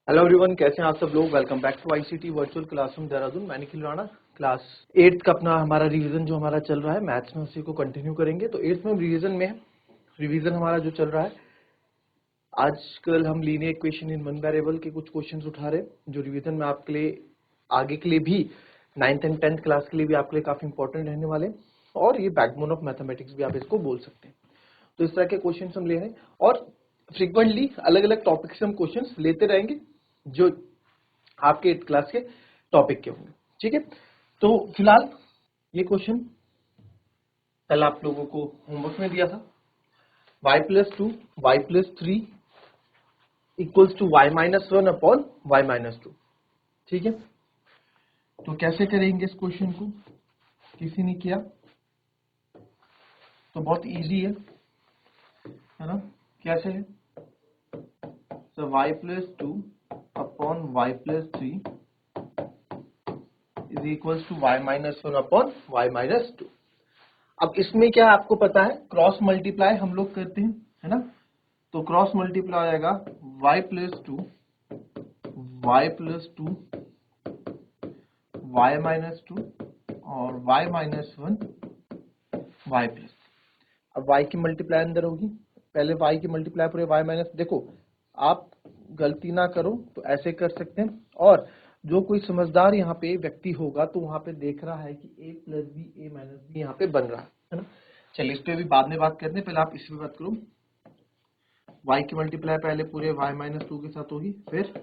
Hello everyone, कैसे हैं आप सब लोग। Welcome back to ICT virtual classroom Dehradun. मैं निखिल राणा। क्लास 8 का अपना हमारा रिवीजन जो हमारा चल रहा है मैथ्स में, उसी को कंटिन्यू करेंगे। तो 8th में रिवीजन में रिवीजन हमारा जो चल रहा है, आजकल हम linear equation in one variable के कुछ क्वेश्चंस उठा रहे हैं जो रिवीजन में आपके लिए आगे के लिए भी 9th एंड 10th क्लास के लिए भी आपके लिए काफी इंपॉर्टेंट रहने वाले हैं। और ये बैकबोन ऑफ मैथमेटिक्स भी आप इसको बोल सकते हैं। तो इस तरह के क्वेश्चन हम ले रहे हैं और फ्रीक्वेंटली अलग अलग टॉपिक से हम क्वेश्चन लेते रहेंगे जो आपके 8th क्लास के टॉपिक के होंगे। ठीक है, तो फिलहाल ये क्वेश्चन कल आप लोगों को होमवर्क में दिया था। y+2 y+3 equals to y-1 upon y-2। ठीक है, तो कैसे करेंगे इस क्वेश्चन को, किसी ने किया तो बहुत इजी है ना। कैसे है, तो y+2 upon y+3 is equals to y-1 upon y-2। अब इसमें क्या आपको पता है, क्रॉस मल्टीप्लाई हम लोग करते हैं, है ना। तो क्रॉस मल्टीप्लाई आएगा y+2 y+2 y-2 और y-1 y+। अब y की मल्टीप्लाई अंदर होगी, पहले y की मल्टीप्लाई पूरे y-। देखो आप गलती ना करो तो ऐसे कर सकते हैं, और जो कोई समझदार यहाँ पे व्यक्ति होगा तो वहां पे देख रहा है कि a+b a-b यहाँ पे बन रहा है ना। चलिए इस पे भी बाद में बात करते हैं, पहले आप इस पे बात करो। y की मल्टीप्लाई पहले पूरे y-2 के साथ होगी, फिर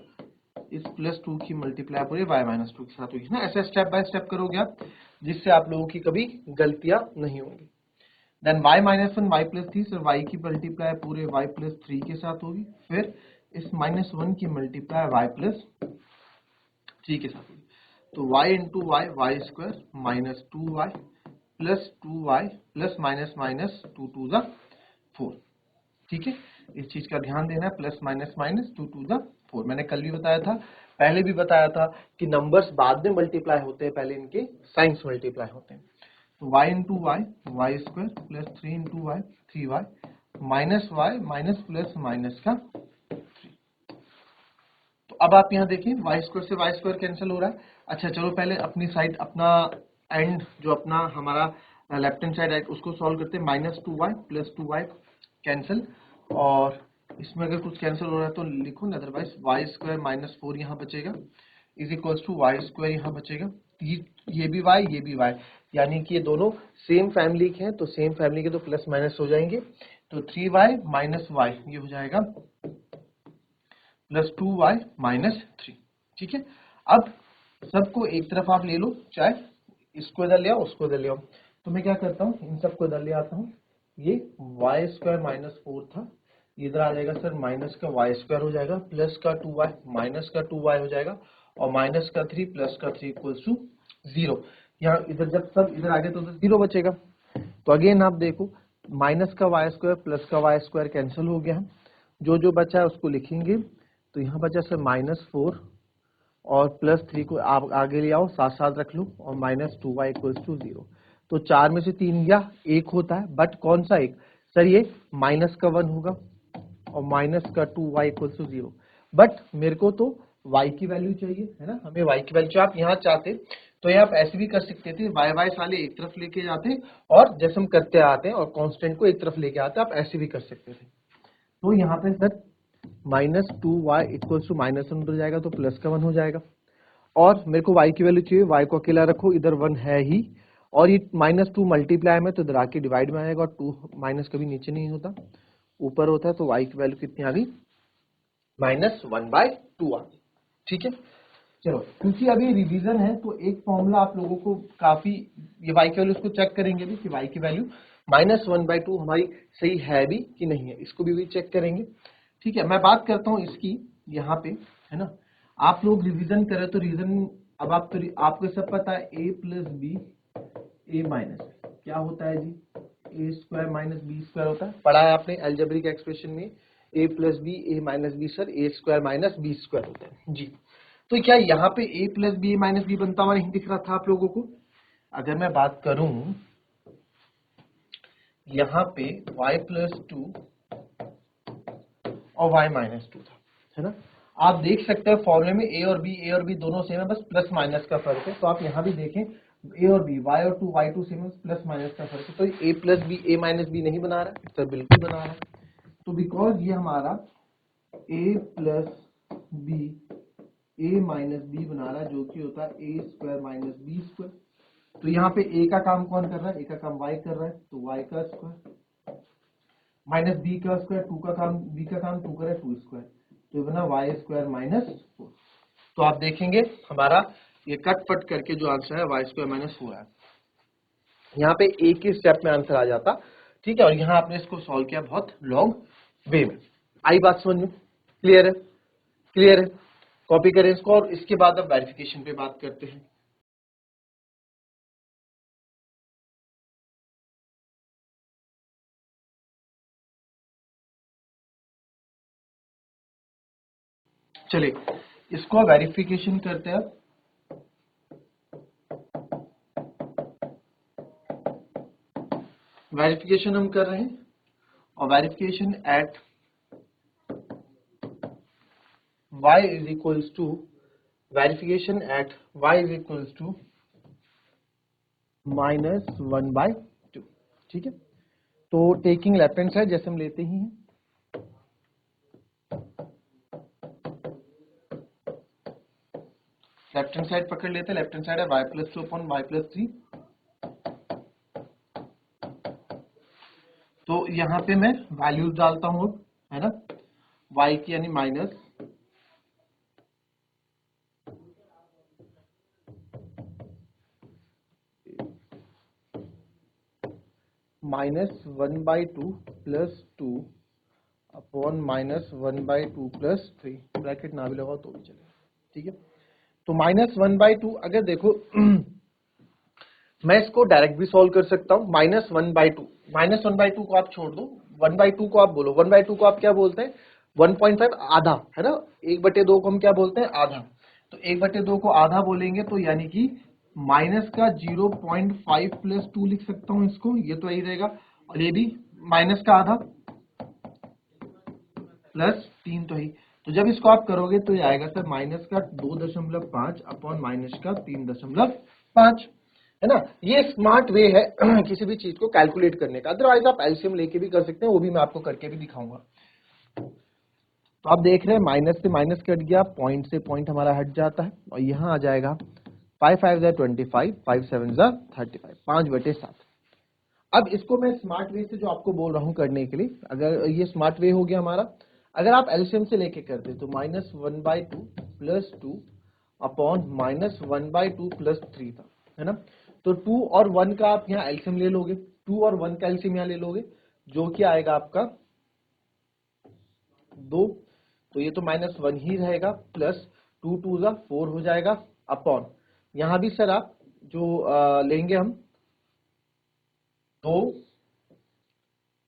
इस +2 की मल्टीप्लाई पूरे y-2 के साथ होगी ना। ऐसे स्टेप बाय स्टेप करोगे आप, जिससे आप लोगों की कभी गलतियां नहीं होंगी। Then y-1 y+3 sir y की मल्टीप्लाई पूरे y+3 के साथ होगी, फिर इस -1 की मल्टीप्लाई y+3 के साथ होगी। तो y into y y² -2y plus 2y plus minus minus 2 to the 4। ठीक है, इस चीज का ध्यान देना है, plus minus minus 2 to the 4। मैंने कल भी बताया था, पहले भी बताया था कि नंबर्स बाद में मल्टीप्लाई होते हैं, पहले इनके साइंस मल्टीप्लाई होते हैं। तो y into y y² plus 3 into y 3y minus y minus plus minus का 3। तो अब आप यहाँ देखिए y² से y² कैंसिल हो रहा है। अच्छा चलो पहले अपनी साइड, अपना एंड जो अपना हमारा लेफ्ट हैंड साइड है उसको सॉल्व करते हैं। -2y प्लस 2y कैंसिल, और इसमें अगर कुछ कैंसिल हो रहा है तो लिखो ना, अदरवाइज y² -4 यहाँ बचेगा इज इक्वल्स टू y² यहाँ बचेगा। ये भी y ये भी y, यानी कि ये दोनों सेम फैमिली के हैं, तो सेम फैमिली के तो प्लस माइनस हो जाएंगे। तो 3y माइनस y ये हो जाएगा प्लस 2y माइनस 3। ठीक है, अब सबको एक तरफ आप ले लो, चाहे इसको इधर ले आओ उसको इधर ले आओ। तो मैं क्या करता हूँ, इन सबको इधर ले आता हूँ। ये y² -4 था, इधर आ जाएगा सर माइनस का y² हो जाएगा, प्लस का 2y माइनस का 2y हो जाएगा, और माइनस का 3 प्लस का 3 इक्वल्स टू 0। यहाँ इधर जब सब इधर आ गए तो उधर 0 बचेगा। तो अगेन आप देखो, माइनस का y² प्लस का y² कैंसिल हो गया है, जो बचा है उसको लिखेंगे। तो यहाँ बचा सर -4 और +3 को आप आगे ले आओ, साथ साथ रख लो, और -2y इक्वल्स टू 0। तो 4 में से 3 या 1 होता है, बट कौन सा एक सर, ये माइनस का 1 होगा और माइनस का 2y इक्वल्स टू 0। बट मेरे को तो y की वैल्यू चाहिए, है ना, हमें y की वैल्यू। आप यहाँ चाहते तो ये आप ऐसे भी कर सकते थे, y साले एक तरफ लेके जाते और जैसे हम करते आते हैं और कांस्टेंट को एक तरफ लेके आते, आप ऐसे भी कर सकते थे। तो यहाँ पे सर -2y इक्वल्स टू -1 उधर जाएगा तो प्लस का 1 हो जाएगा, और मेरे को y की वैल्यू चाहिए, y को अकेला रखो, इधर 1 है ही, और ये -2 मल्टीप्लाई में तो इधर आके डिवाइड में आएगा, और 2 माइनस कभी नीचे नहीं होता, ऊपर होता है। तो y की वैल्यू कितनी आ गई, -1/2 आ गई। ठीक है, चलो क्योंकि अभी रिवीजन है तो एक फॉर्मूला आप लोगों को काफी, ये y की वैल्यू इसको चेक करेंगे भी कि y की वैल्यू -1/2 हमारी सही है भी कि नहीं है, इसको भी चेक करेंगे। ठीक है, मैं बात करता हूँ इसकी यहाँ पे, है ना। आप लोग रिवीजन करें तो रीजन, अब आप तो आपको सब पता है a plus b a minus क्या होता है जी, a² माइनस b² होता है, पढ़ा है आपने अलजेब्रिक एक्सप्रेशन में, a plus b a minus b sir a² minus b² होता है जी। तो क्या यहाँ पे a plus b minus b बनता हुआ नहीं दिख रहा था आप लोगों को। अगर मैं बात करूं यहाँ पे y+2 और y-2 था, है ना। आप देख सकते हैं फॉर्मूले में ए और बी दोनों सेम है, बस प्लस माइनस का फर्क है। तो आप यहाँ भी देखें ए और बी, वाई और टू, वाई टू सेम है, प्लस माइनस का फर्क है। तो ए प्लस बी, ए माइनस बी नहीं बना रहा है, तो बिल्कुल बना रहा है। तो बिकॉज ये हमारा ए प्लस बी ए माइनस बी बना रहा है, जो कि होता है ए स्क्वायर माइनस बी स्क्वायर। तो यहाँ पे ए का काम कौन कर रहा है, ए का काम वाई कर रहा है, तो वाई का स्क्वायर माइनस बी का स्क्वायर, टू का काम बी का काम टू करे, टू स्क्वायर, तो ये बना वाई स्क्वायर माइनस 4। तो आप देखेंगे हमारा ये कट फट करके जो आंसर है वाई स्क्वायर माइनस 4 है। यहाँ पे एक ही स्टेप में आंसर आ जाता, ठीक है। और यहाँ आपने इसको सॉल्व किया बहुत लॉन्ग वे में। आई बात समझ में? क्लियर है? क्लियर है? कॉपी करें इसको और इसके बाद अब वेरिफिकेशन पे बात करते हैं। चलिए इसको वेरिफिकेशन करते हैं। वेरिफिकेशन हम कर रहे हैं और verification eight y is equals to verification eight y is equals to -1/2, ठीक है। तो टेकिंग लेफ्ट हैंड साइड जैसे हम लेते ही हैं, लेफ्ट हैंड साइड पकड़ लेते हैं। लेफ्ट हैंड साइड है y plus 2 upon y plus 3। तो यहाँ पे मैं वैल्यूज डालता हूँ, है ना, y की यानी -1/2 प्लस 2 अपॉन -1/2 प्लस 3, ब्रैकेट ना भी लगाओ तो भी चलेगा, ठीक है। तो -1/2 अगर देखो मैं इसको डायरेक्ट भी सॉल्व कर सकता हूँ। -1/2 को आप छोड़ दो, 1/2 को आप बोलो। 1/2 को आप क्या बोलते हैं, 1.5 आधा, है ना। 1/2 को हम क्या बोलते हैं, आधा। तो 1/2 को आधा बोलेंगे तो यानी कि माइनस का 0.5 प्लस 2 लिख सकता हूँ इसको, ये तो यही रहेगा। और ये भी माइनस का आधा प्लस 3 तो ही। तो जब इसको आप करोगे तो ये आएगा सर माइनस का 2.5 अपॉन माइनस का 3.5, है ना। ये स्मार्ट वे है किसी भी चीज को कैलकुलेट करने का। अदरवाइज आप एलसीएम लेके भी कर सकते हैं, वो भी मैं आपको करके भी दिखाऊंगा। तो आप देख रहे हैं माइनस से माइनस कट गया, पॉइंट से पॉइंट हमारा हट जाता है और यहाँ आ जाएगा 5 5 25, 5 7 35, 5/7। अब इसको मैं स्मार्ट वे से जो आपको बोल रहा हूं करने के लिए, अगर ये स्मार्ट वे हो गया हमारा, अगर आप एलसीएम से लेके करते तो -1/2 प्लस 2 अपॉन -1/2 प्लस 3 था, है ना। तो 2 और 1 का आप यहाँ एलसीएम ले लोगे, 2 और 1 का एलसीएम यहाँ ले लोगे, जो कि आएगा आपका 2। तो ये तो -1 ही रहेगा, प्लस 2 2 4 हो जाएगा, अपॉन यहाँ भी सर आप जो लेंगे हम 2,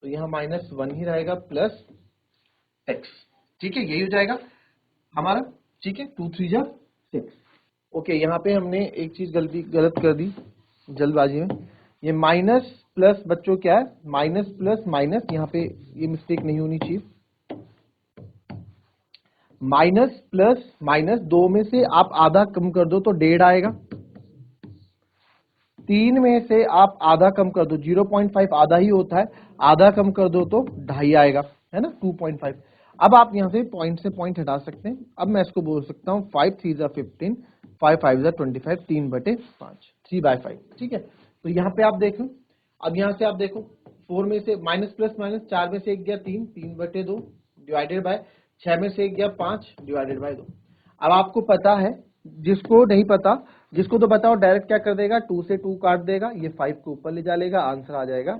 तो यहाँ -1 ही रहेगा, प्लस x, ठीक है। यही हो जाएगा हमारा, ठीक है। 2 3 6। ओके, यहाँ पे हमने एक चीज गलत कर दी जल्दबाजी में। ये माइनस प्लस बच्चों क्या है, माइनस प्लस माइनस, यहाँ पे ये मिस्टेक नहीं होनी चाहिए। माइनस प्लस माइनस, 2 में से आप आधा कम कर दो तो 1.5 आएगा। 3 में से आप आधा कम कर दो, 0.5 आधा ही होता है, आधा कम कर दो तो 2.5 आएगा, है ना, 2.5। अब आप यहां से पॉइंट हटा सकते हैं। अब मैं इसको बोल सकता हूँ 5 3 15, 5 5 25, 3/5, 3/5, ठीक है। तो यहाँ पे आप देखो, अब यहाँ से आप देखो 4 में से माइनस प्लस माइनस, 4 में से 1 गया 3, 3/2 डिवाइडेड बाय 6 में से 1 गया 5 डिवाइडेड बाय 2। अब आपको पता है, जिसको नहीं पता, जिसको तो बताओ डायरेक्ट क्या कर देगा, 2 से 2 काट देगा, ये 5 को ऊपर ले जा लेगा, आंसर आ जाएगा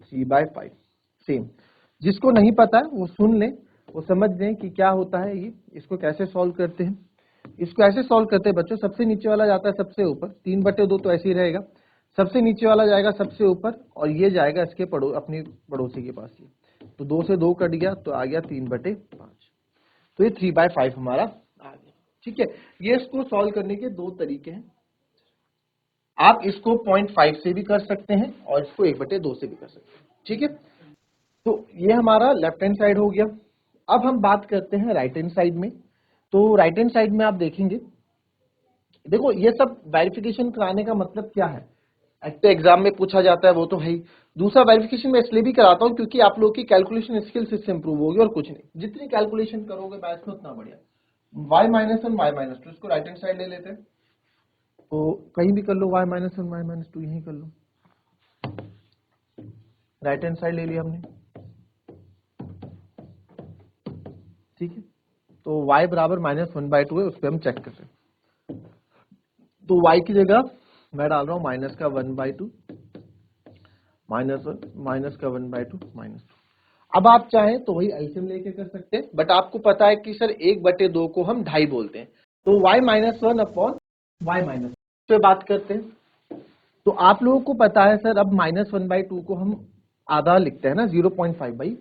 3/5। सेम, जिसको नहीं पता है वो सुन ले, वो समझ लें कि क्या होता है ये, इसको कैसे सॉल्व करते हैं। इसको ऐसे सॉल्व करते हैं बच्चों, सबसे नीचे वाला जाता है सबसे ऊपर, 3/2 तो ऐसे ही रहेगा, सबसे नीचे वाला जाएगा सबसे ऊपर और ये जाएगा इसके अपने पड़ोसी के पास। ये तो 2 से 2 कट गया तो आ गया 3/5। तो ये 3/5 हमारा आ गया, ठीक है। ये इसको सॉल्व करने के 2 तरीके हैं। आप इसको 0.5 से भी कर सकते हैं और इसको 1/2 से भी कर सकते हैं, ठीक है। तो ये हमारा लेफ्ट हैंड साइड हो गया। अब हम बात करते हैं राइट हैंड साइड में। तो राइट हैंड साइड में आप देखेंगे, देखो ये सब वेरिफिकेशन कराने का मतलब क्या है, एक तो एग्जाम में पूछा जाता है वो तो है ही, दूसरा वेरिफिकेशन मैं इसलिए भी कराता हूँ क्योंकि आप लोग की कैलकुलेशन स्किल्स इससे इंप्रूव होगी और कुछ नहीं, जितनी कैलकुलेशन करोगे मैथ्स में उतना बढ़िया। y minus one y minus two, इसको राइट हैंड साइड ले लेते हैं, तो कहीं भी कर लो y minus one y minus two, यहीं कर लो, राइट हैंड साइड ले लिया हमने, ठीक है। तो y बराबर -1/2 है, उस पर हम चेक कर रहे हैं, तो y की जगह मैं डाल रहा हूँ माइनस का 1/2, -1 माइनस का 1/2 -2। अब आप चाहें तो वही एलसीएम लेके कर सकते हैं, बट आपको पता है कि सर 1/2 को हम ढाई बोलते हैं, तो y-1 अपॉन y-, पे बात करते हैं। तो आप लोगों को पता है सर, अब -1/2 को हम आधा लिखते हैं ना, 0.5 भाई,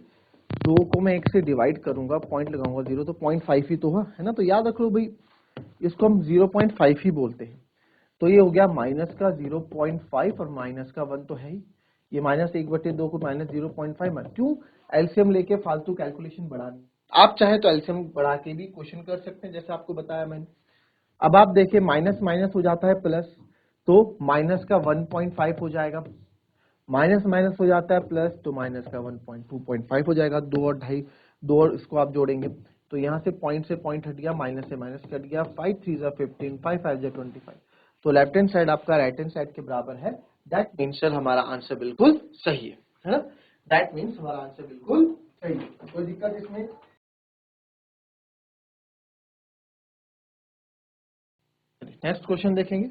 2 को मैं 1 से डिवाइड करूंगा, पॉइंट लगाऊंगा 0, तो 0.5 ही तो है ना, तो याद रख लो भाई, इसको हम 0.5 ही बोलते हैं। तो ये हो गया माइनस का 0.5 और माइनस का 1 तो है ही, ये -1/2 को -0.5, क्यों एलसीएम लेके फालतू कैलकुलेशन बढ़ानी। आप चाहे तो एलसीएम बढ़ा के भी क्वेश्चन कर सकते हैं, जैसे आपको बताया मैंने। अब आप देखिए माइनस माइनस हो जाता है प्लस, तो माइनस का 1.5 हो जाएगा, माइनस माइनस हो जाता है प्लस, तो माइनस का 1.2.5 हो जाएगा, दो और ढाई, दो और इसको आप जोड़ेंगे, तो यहाँ से पॉइंट हट गया, माइनस से माइनस कट गया, 5 3 जा 15, 5 5 जा 25, तो लेफ्ट हैंड साइड आपका राइट हैंड साइड के बराबर है। दैट मीन्स सर हमारा आंसर बिल्कुल सही है ना, दैट मीन्स हमारा आंसर बिल्कुल सही है, कोई दिक्कत इसमें। नेक्स्ट क्वेश्चन देखेंगे,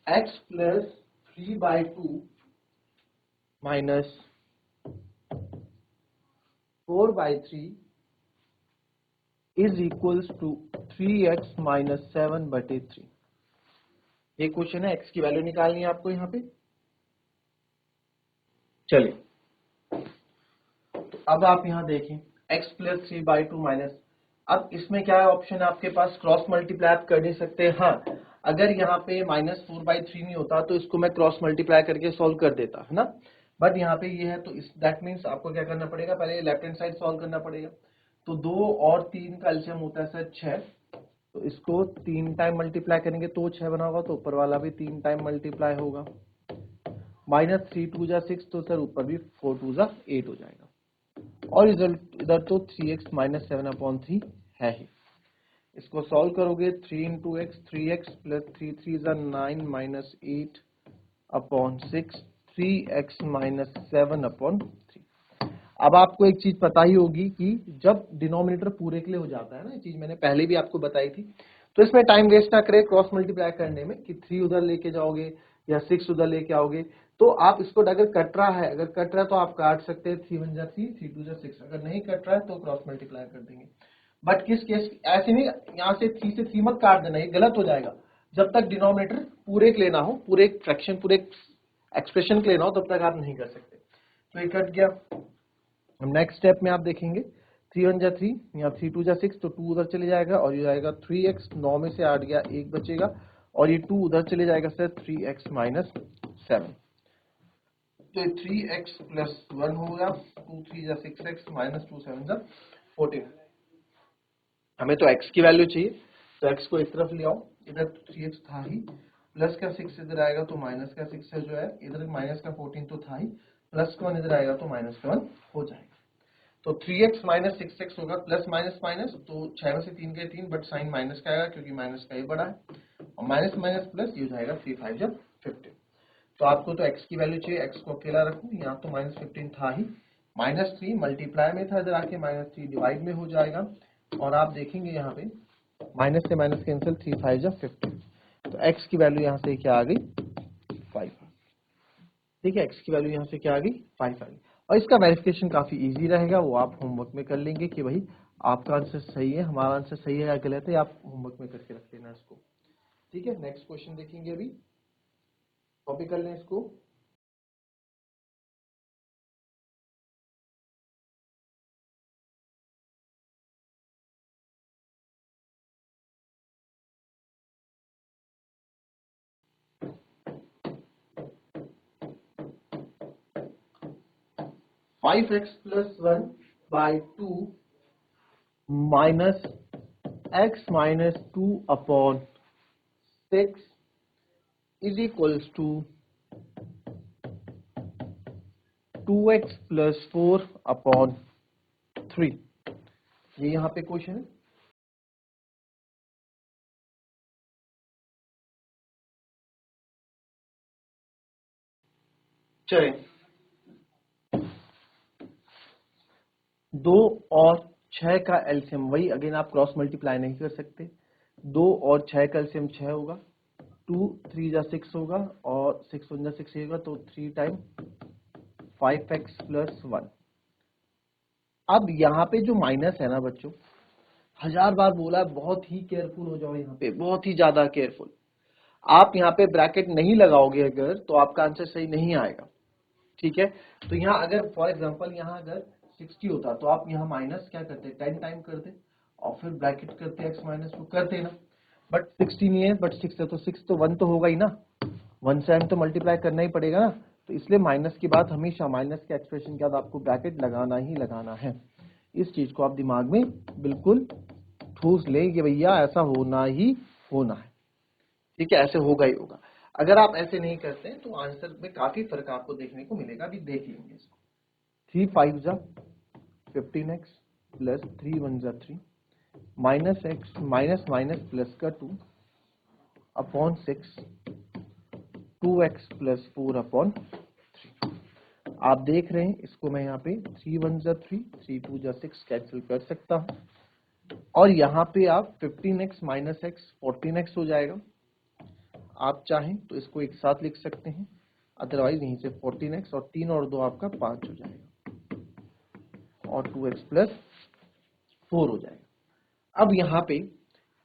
x plus 3/2 minus 4/3 is equals to 3x minus 7/3। ये क्वेश्चन है, x की वैल्यू निकालनी है आपको यहाँ पे। चलिए, तो अब आप यहाँ देखें x प्लस 3/2 माइनस, अब इसमें क्या है ऑप्शन आपके पास, क्रॉस मल्टीप्लाई आप कर नहीं सकते। हाँ, अगर यहाँ पे -4/3 नहीं होता तो इसको मैं क्रॉस मल्टीप्लाई करके सॉल्व कर देता है ना, बट यहाँ पे ये है, तो इस दैट मीन्स आपको क्या करना पड़ेगा, पहले लेफ्ट हैंड साइड सॉल्व करना पड़ेगा। तो 2 और 3 का एलसीएम होता है सर 6, तो इसको 3 टाइम मल्टीप्लाई करेंगे तो 6 बना होगा, तो ऊपर वाला भी 3 टाइम मल्टीप्लाई होगा, -3 2 जा 6, तो सर ऊपर भी 4 2 जा 8 हो जाएगा, और रिजल्ट इधर तो 3x माइनस 7/3 है ही। इसको सॉल्व करोगे 3 इंटू एक्स, 3x प्लस 3 3 जा 9 माइनस 8/6, 3x माइनस 7/3। अब आपको एक चीज पता ही होगी कि जब डिनोमिनेटर पूरे के लिए हो जाता है ना, ये चीज मैंने पहले भी आपको बताई थी, तो इसमें टाइम वेस्ट ना करें क्रॉस मल्टीप्लाई करने में, कि 3 उधर लेके जाओगे या 6 उधर लेके आओगे, तो आप इसको अगर कट रहा है, अगर कट रहा है तो आप काट सकते हैं, 3 1 जा 3, 3 2 जा 6, अगर नहीं कट रहा है तो क्रॉस मल्टीप्लाई कर देंगे। बट किस केस, ऐसे नहीं, यहाँ से 3 से 3 मत काट देना, ये गलत हो जाएगा, जब तक डिनोमिनेटर पूरे के लेना हो, पूरे फ्रैक्शन, पूरे एक्सप्रेशन के लेना हो, तब तक आप नहीं कर सकते। तो ये कट गया। अब नेक्स्ट स्टेप में आप देखेंगे 3 1 जा 3, यहाँ 3 2 जा 6, तो 2 उधर चले जाएगा और ये जाएगा 3x, 9 में से 8 गया, 1 बचेगा, और ये 2 उधर चले जाएगा सर, 3x माइनस 7, तो 3x प्लस 1 होगा, 2 3 जा 6x माइनस 2 7 जा 14। हमें तो x की वैल्यू चाहिए, तो x को इस तरफ ले आओ, इधर 3x था ही, प्लस का 6 इधर आएगा तो माइनस का 6 है जो है, इधर माइनस का 14 तो था ही, प्लस का 1 इधर आएगा तो माइनस का 1 हो जाएगा। तो 3x माइनस 6x होगा, प्लस माइनस माइनस, तो 6 में से 3 गए 3, बट साइन माइनस का आएगा क्योंकि माइनस का ये बड़ा है, और माइनस माइनस प्लस ये हो जाएगा 3 5 जब 15। तो आपको तो x की वैल्यू चाहिए, x को अकेला रखूं, यहाँ तो -15 था ही, -3 मल्टीप्लाई में था, इधर आके -3 डिवाइड में हो जाएगा, और आप देखेंगे यहाँ पे माइनस से माइनस कैंसिल, 3 5 जा 15, तो x की वैल्यू यहाँ से क्या आ गई, 5। ठीक है, x की वैल्यू यहाँ से क्या आ गई, 5 आ गई। और इसका वेरिफिकेशन काफी इजी रहेगा, वो आप होमवर्क में कर लेंगे कि भाई आपका आंसर सही है, हमारा आंसर सही है या गलत है, आप होमवर्क में करके रख लेना इसको। ठीक है, नेक्स्ट क्वेश्चन देखेंगे, अभी कॉपी कर लें इसको। 5x plus 1 by 2 minus x minus 2 upon 6 is equals to 2x plus 4 upon 3। ये यहां पे क्वेश्चन है। चलिए 2 और 6 का एलसीएम, वही अगेन आप क्रॉस मल्टीप्लाई नहीं कर सकते। 2 और 6 का एलसीएम 6 होगा, 2 3 जा 6 होगा और 6 1 जा 6 होगा, तो 3 टाइम 5x प्लस 1। अब यहाँ पे जो माइनस है ना बच्चों, 1000 बार बोला है बहुत ही केयरफुल हो जाओ, यहाँ पे बहुत ही ज्यादा केयरफुल। आप यहाँ पे ब्रैकेट नहीं लगाओगे अगर, तो आपका आंसर सही नहीं आएगा, ठीक है। तो यहाँ अगर फॉर एग्जांपल यहाँ अगर 60 होता तो आप यहाँ माइनस क्या करते, 10 टाइम करते और फिर ब्रैकेट करते x माइनस 2 करते ना। बट 60 नहीं है, बट 6 है, तो 6 तो 1 तो होगा ही ना, 1 से हम तो मल्टीप्लाई करना ही पड़ेगा ना। तो इसलिए माइनस की बात हमेशा, माइनस के एक्सप्रेशन के बाद आपको ब्रैकेट लगाना ही लगाना है। इस चीज को आप दिमाग में बिल्कुल ठूस ले कि भैया ऐसा होना ही होना है, ठीक है, ऐसे होगा ही होगा। अगर आप ऐसे नहीं करते हैं तो आंसर में काफी फर्क आपको देखने को मिलेगा। अभी देख लेंगे इसको। 3 5 जा 15x प्लस 3 1 जा 3 minus x minus minus plus का 2 अपॉन 6 2x प्लस 4 अपॉन 3। आप देख रहे हैं इसको मैं यहाँ पे 3 1 जा 3 3 2 जा 6 कैंसिल कर सकता हूं, और यहाँ पे आप 15x माइनस x 14x हो जाएगा। आप चाहें तो इसको एक साथ लिख सकते हैं, अदरवाइज यहीं से 14x और 3 और 2 आपका 5 हो जाएगा और 2x प्लस 4 हो जाएगा। अब यहाँ पे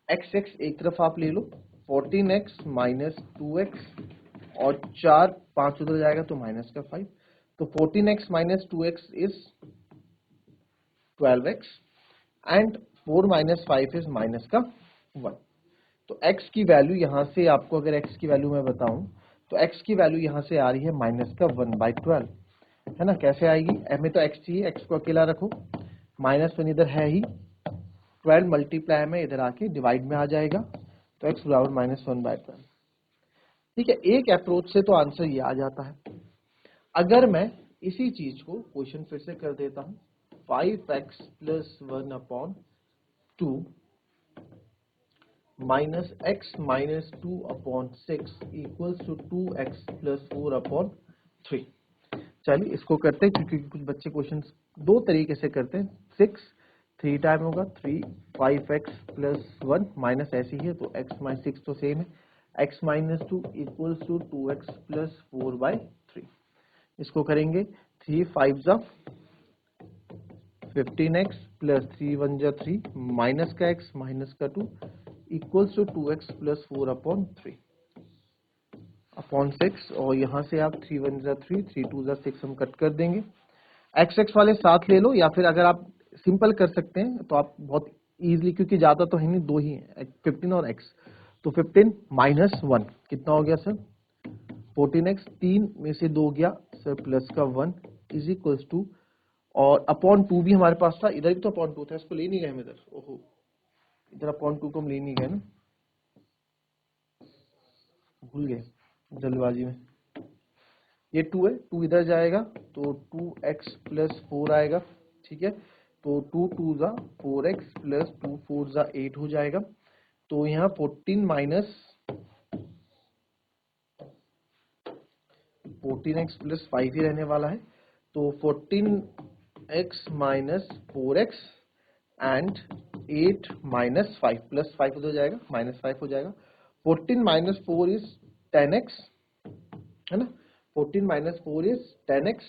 x एक तरफ आप ले लो, 14x माइनस 2x और 4 5 उधर जाएगा तो माइनस का 5, तो 14x minus 2x is 12x and 4 minus 5 is minus का 1। तो x की वैल्यू यहां से आपको, अगर x की वैल्यू मैं बताऊं तो x की वैल्यू यहां से आ रही है माइनस का 1/12, है ना। कैसे आएगी, हमें तो x चाहिए, x को अकेला रखो, माइनस 1 इधर है ही, 12 मल्टीप्लाई में इधर आके डिवाइड में आ जाएगा, तो x बराबर माइनस 1/12। ठीक है, एक अप्रोच से तो आंसर ये आ जाता है। अगर मैं इसी चीज को क्वेश्चन फिर से कर देता हूं, 5x plus 1 upon 2 minus x minus 2 upon 6 equals to 2x plus 4 upon 3। चलिए इसको करते हैं, क्योंकि कुछ बच्चे क्वेश्चन दो तरीके से करते हैं। 6 3 टाइम होगा 3 5x प्लस 1 माइनस ऐसी ही है, तो x माइनस 6 तो सेम है, x minus 2 equals to 2x plus 4/3। इसको करेंगे 3 5 जा 15x प्लस 3 1 जा 3 माइनस का x माइनस का 2 equals to 2x plus 4 upon 3 upon 6, और यहां से आप 3 1 जा 3 3 2 जा 6 हम कट कर देंगे। x वाले साथ ले लो, या फिर अगर आप सिंपल कर सकते हैं तो आप बहुत इजीली, क्योंकि ज्यादा तो है नहीं, दो ही है 15 और x, तो 15 माइनस 1 कितना हो गया सर 14x, 3 में से 2 गया सर प्लस का 1 इज इक्वल्स टू, और अपॉन 2 भी हमारे पास था, इधर भी तो अपॉन 2 था, इसको ले नहीं गए हम इधर, ओहो इधर अपॉन 2 को हम ले नहीं गए ना, भूल गए जल्दबाजी में। ये 2 है, 2 इधर जाएगा तो 2x प्लस 4 आएगा, ठीक है, तो 2 2 जा 4x प्लस 2 4 जा 8 हो जाएगा। तो यहाँ 14 माइनस 14x प्लस 5 ही रहने वाला है, तो 14x minus 4x and 8 minus 5 plus 5 हो जाएगा, माइनस 5 हो जाएगा। 14 माइनस 4 इज 10x, है ना, 14 माइनस 4 इज 10x,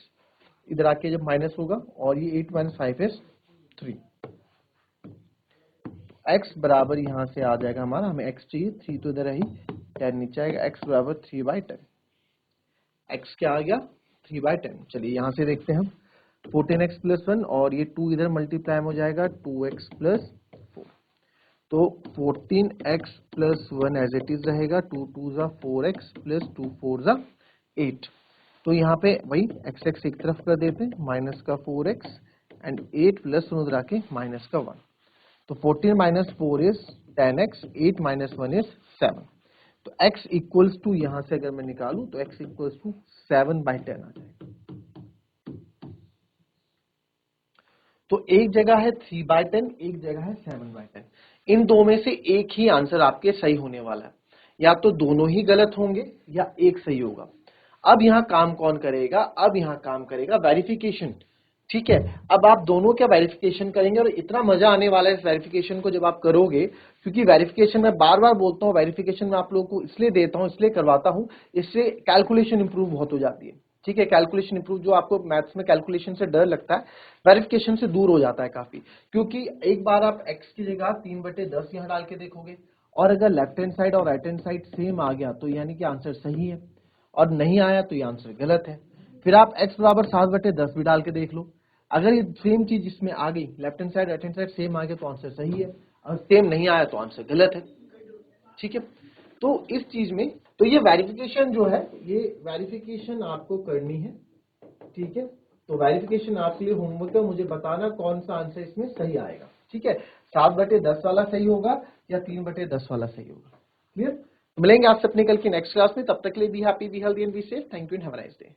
इधर आके जब माइनस होगा, और ये 8 माइनस 5 इज 3, x बराबर यहां से आ जाएगा हमारा, हमें x चाहिए, 3 तो इधर है ही, 10 नीचे आएगा, x बराबर 3/10। x क्या आ गया 3/10। चलिए यहां से देखते हैं हम, 14x प्लस 1 और ये 2 इधर मल्टीप्लाई हो जाएगा 2x प्लस 4, तो 14x plus 1 as it is रहेगा, 2 2 जा 4x प्लस 2 4 जा 8। तो यहाँ पे वही एक्स एक्स एक तरफ कर देते हैं, माइनस का 4x एंड 8 प्लस उधर आके माइनस का 1। तो 14 minus 4 is 10x, 8 minus 1 is 7। तो x इक्वल्स टू यहां से अगर मैं निकालूं तो x इक्वल्स टू 7/10 आ जाएगा। तो एक जगह है 3/10, एक जगह है 7/10। इन दो में से एक ही आंसर आपके सही होने वाला है, या तो दोनों ही गलत होंगे या एक सही होगा। अब यहां काम कौन करेगा? अब यहां काम करेगा वेरिफिकेशन। ठीक है, अब आप दोनों क्या वेरिफिकेशन करेंगे, और इतना मजा आने वाला है इस वेरिफिकेशन को जब आप करोगे, क्योंकि वेरिफिकेशन में बार बार बोलता हूं, वेरिफिकेशन में आप लोगों को इसलिए देता हूं, इसलिए करवाता हूं, इससे कैलकुलेशन इंप्रूव बहुत हो जाती है। ठीक है, कैलकुलेशन इंप्रूव, जो आपको मैथ्स में कैलकुलेशन से डर लगता है, वेरिफिकेशन से दूर हो जाता है काफी। क्योंकि एक बार आप x की जगह 3/10 यहां डाल के देखोगे, और अगर लेफ्ट हैंड साइड और राइट हैंड साइड सेम आ गया तो यानी कि आंसर सही है, और नहीं आया तो ये आंसर गलत है। फिर आप x बराबर 7/10 भी डाल के देख लो, अगर ये सेम चीज इसमें आ गई, left hand side right hand side same आ गया तो आंसर सही है, और सेम नहीं आया तो आंसर गलत है। ठीक है, तो इस चीज में तो ये वेरिफिकेशन जो है, ये वेरिफिकेशन आपको करनी है। ठीक है, तो वेरिफिकेशन आपके लिए होमवर्क है, मुझे बताना कौन सा आंसर इसमें सही आएगा। ठीक है, 7/10 वाला सही होगा या 3/10 वाला सही होगा। क्लियर? मिलेंगे आपसे अपने कल की नेक्स्ट क्लास में, तब तक के लिए be happy, be healthy and be safe. Thank you and have a nice day.